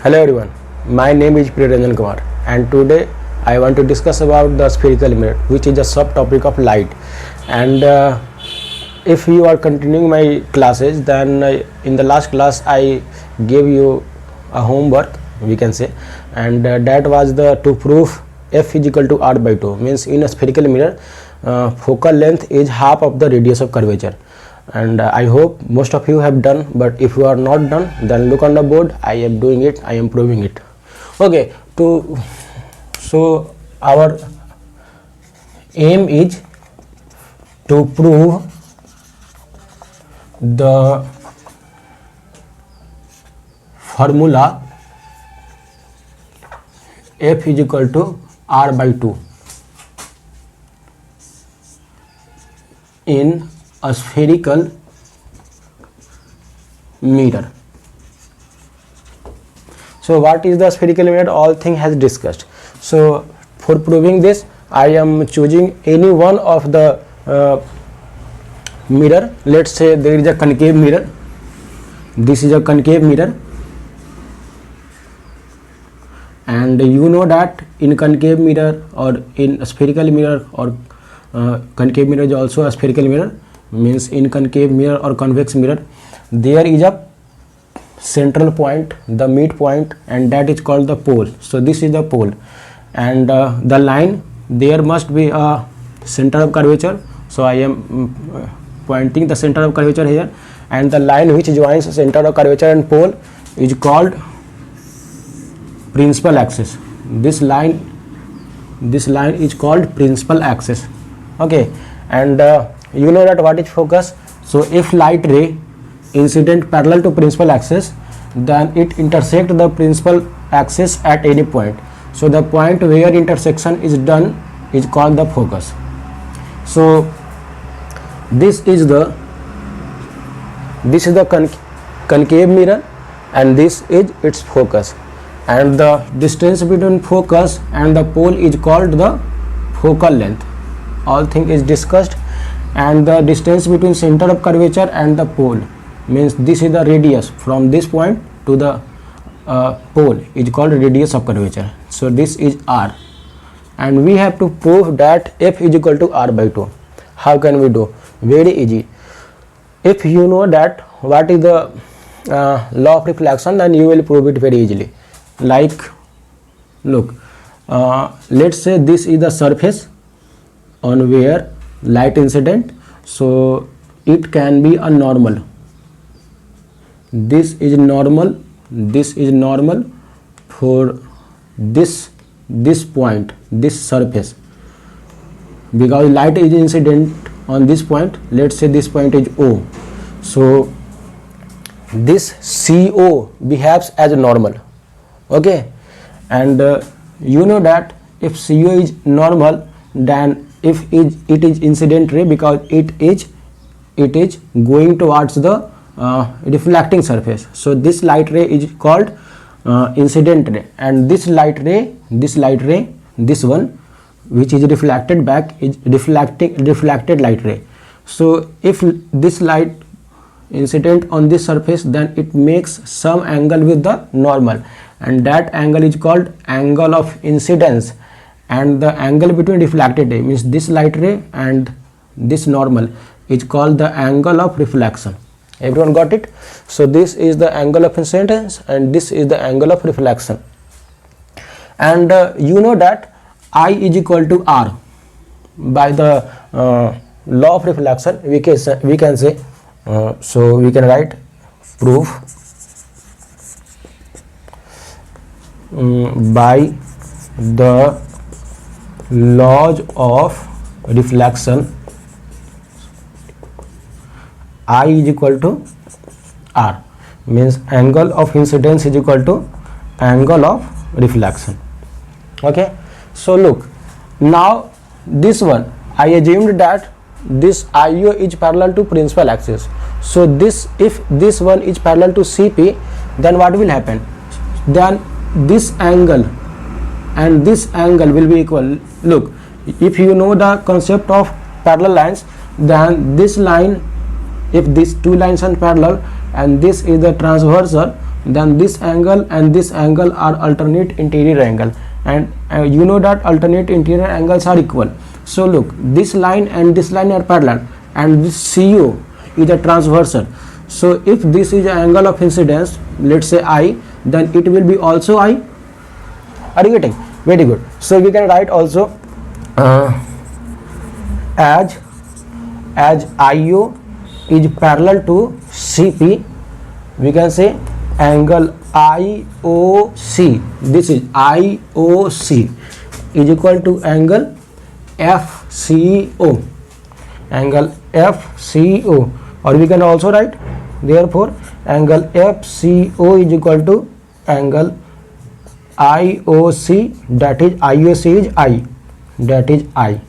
Hello everyone, my name is Priyaranjan Kumar and today I want to discuss about the spherical mirror, which is a subtopic of light. And if you are continuing my classes, then in the last class I gave you a homework, we can say, and that was to prove f is equal to r by 2, means in a spherical mirror focal length is half of the radius of curvature. And I hope most of you have done, but if you are not done, then look on the board. I am doing it, I am proving it. Okay, so our aim is to prove the formula f is equal to r by 2 in a spherical mirror. So what is the spherical mirror? All thing has discussed. So for proving this, I am choosing any one of the mirror. Let's say there is a concave mirror. This is a concave mirror, and you know that in concave mirror or in a spherical mirror or concave mirror is also a spherical mirror, means in concave mirror or convex mirror there is a central point, the midpoint, and that is called the pole. So this is the pole, and the line, there must be a center of curvature. So I am pointing the center of curvature here, and the line which joins center of curvature and pole is called principal axis. This line is called principal axis. Okay, and you know that what is focus. So if light ray incident parallel to principal axis, then it intersect the principal axis at any point. So the point where intersection is done is called the focus. So this is the concave mirror, and this is its focus, and the distance between focus and the pole is called the focal length. All thing is discussed. And the distance between center of curvature and the pole, means this is the radius from this point to the pole, is called radius of curvature. So this is r, and we have to prove that f is equal to r by 2. How can we do? Very easy. If you know that what is the law of reflection, then you will prove it very easily. Like, look, let's say this is the surface on where light incident, so it can be a normal. This is normal, this is normal for this point, this surface, because light is incident on this point. Let's say this point is O, so this CO behaves as normal. Okay, and you know that if CO is normal, then if it is incident ray, because it is going towards the reflecting surface. So this light ray is called incident ray, and this one which is reflected back is reflected light ray. So if this light incident on this surface, then it makes some angle with the normal, and that angle is called angle of incidence. And the angle between reflected ray, means this light ray and this normal, is called the angle of reflection. Everyone got it? So this is the angle of incidence and this is the angle of reflection. And you know that I is equal to r. By the law of reflection, we can say, so we can write proof by the laws of reflection, I is equal to r, means angle of incidence is equal to angle of reflection. Okay, so look, now this one, I assumed that this IO is parallel to principal axis. So this, if this one is parallel to CP, then what will happen? Then this angle and this angle will be equal. Look, if you know the concept of parallel lines, then this line, if these two lines are parallel and this is the transversal, then this angle and this angle are alternate interior angle, and you know that alternate interior angles are equal. So look, this line and this line are parallel, and this CO is a transversal. So if this is an angle of incidence, let's say I, then it will be also I. Are you getting? Very good. So we can write also as IO is parallel to CP, we can say angle IOC, this is IOC is equal to angle FCO, angle FCO, or we can also write therefore angle FCO is equal to angle IOC, that is IOC is I, that is I.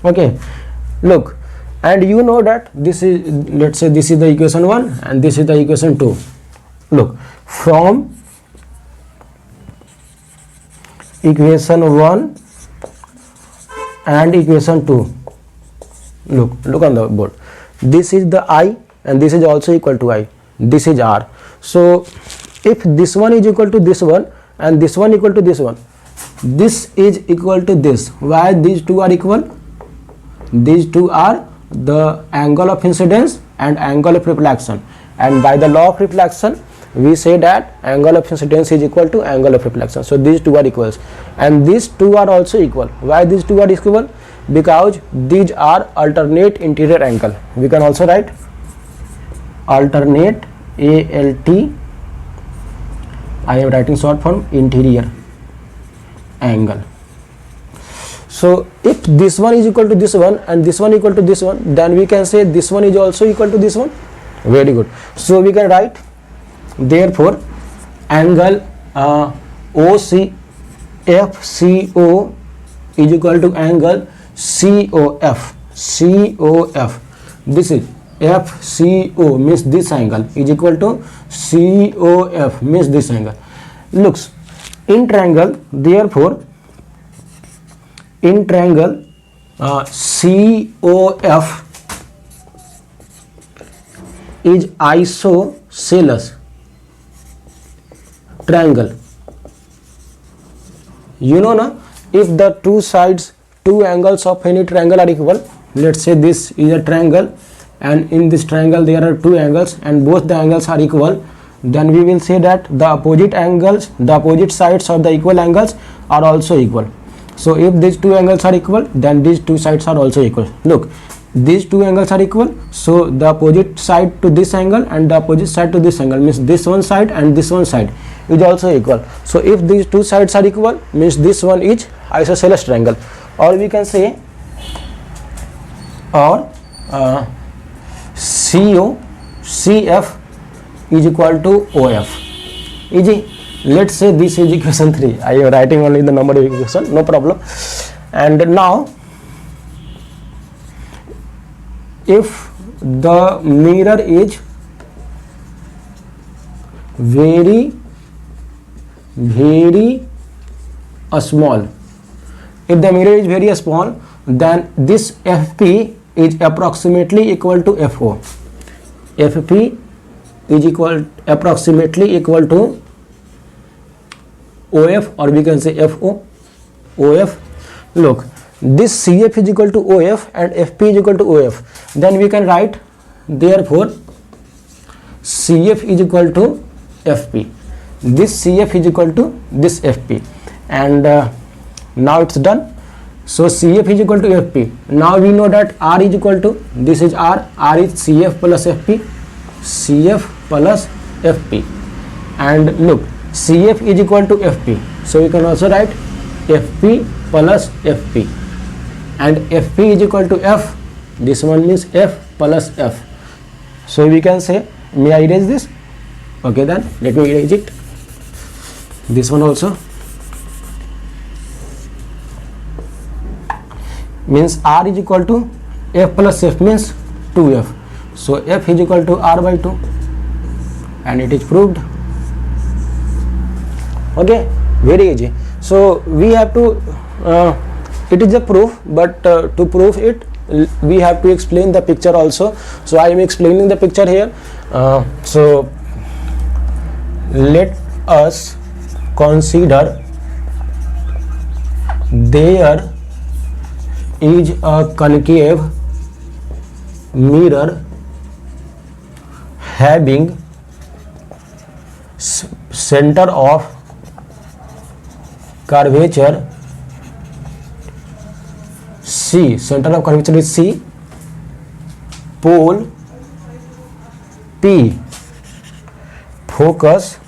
Okay, look, and you know that this is, let's say this is the equation 1 and this is the equation 2. Look, from equation 1 and equation 2, look on the board, this is the I and this is also equal to I, this is R. So if this one is equal to this one and this one equal to this one, this is equal to this. Why these two are equal? These two are the angle of incidence and angle of reflection, and by the law of reflection we say that angle of incidence is equal to angle of reflection. So these two are equals, and these two are also equal. Why these two are equal? Because these are alternate interior angle. We can also write alternate, ALT, I am writing short form, interior angle. So if this one is equal to this one and this one equal to this one, then we can say this one is also equal to this one. Very good. So we can write therefore angle OC FCO is equal to angle COF. This is FCO means this angle is equal to COF means this angle. Looks in triangle, therefore in triangle COF is isosceles triangle. You know na, if the two angles of any triangle are equal, let's say this is a triangle and in this triangle there are two angles and both the angles are equal, then we will say that the opposite sides of the equal angles are also equal. So if these two angles are equal, then these two sides are also equal. Look, these two angles are equal, so the opposite side to this angle and the opposite side to this angle means this one side and this one side is also equal. So if these two sides are equal, means this one is isosceles triangle, or we can say CF is equal to OF. Easy. Let's say this is equation 3. I am writing only the number of equation, no problem. And now if the mirror is very small, if the mirror is very small, then this FP is approximately equal to FO. FP is approximately equal to OF, or we can say FO. OF. Look, this CF is equal to OF and FP is equal to OF. Then we can write therefore CF is equal to FP. This CF is equal to this FP, and now it's done. So CF is equal to FP. Now we know that R is equal to, this is R is CF plus FP, CF plus FP, and look, CF is equal to FP. So we can also write FP plus FP, and FP is equal to F. This one means F plus F. So we can say, may I erase this? Okay, then let me erase it. This one also means R is equal to F plus F means 2F. So F is equal to R by 2, and it is proved. Okay, very easy. So we have to it is a proof, but to prove it we have to explain the picture also. So I am explaining the picture here. So let us consider there is a concave mirror having center of curvature C, center of curvature is C, pole P, focus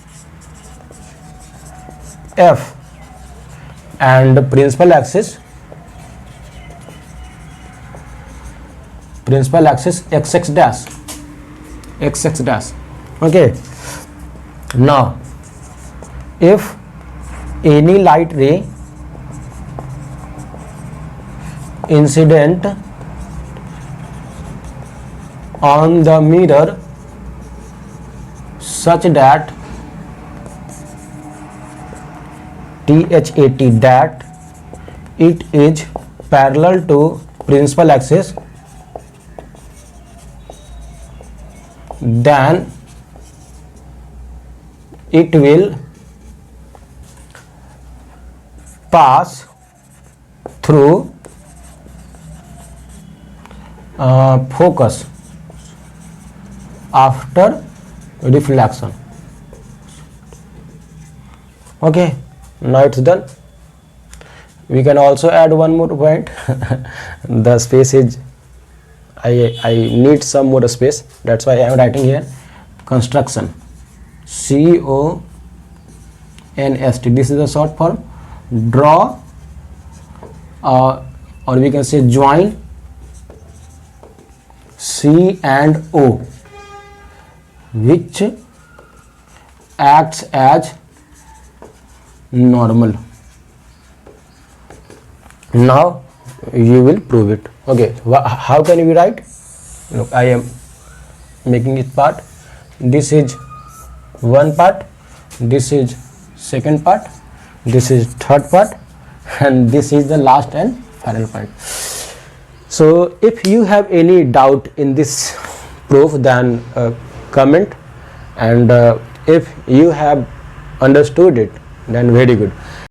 F, and principal axis xx dash. Okay, now if any light ray incident on the mirror such that that it is parallel to principal axis, then it will pass through focus after reflection. Okay, now it's done. We can also add one more point. The space is I need some more space, that's why I am writing here construction, CONST. this is the short form. Draw or we can say join C and O, which acts as normal. Now you will prove it. Okay, how can we write? Look, I am making it part. This is one part, this is second part, this is third part, and this is the last and final point. So if you have any doubt in this proof, then comment, and if you have understood it, then very good.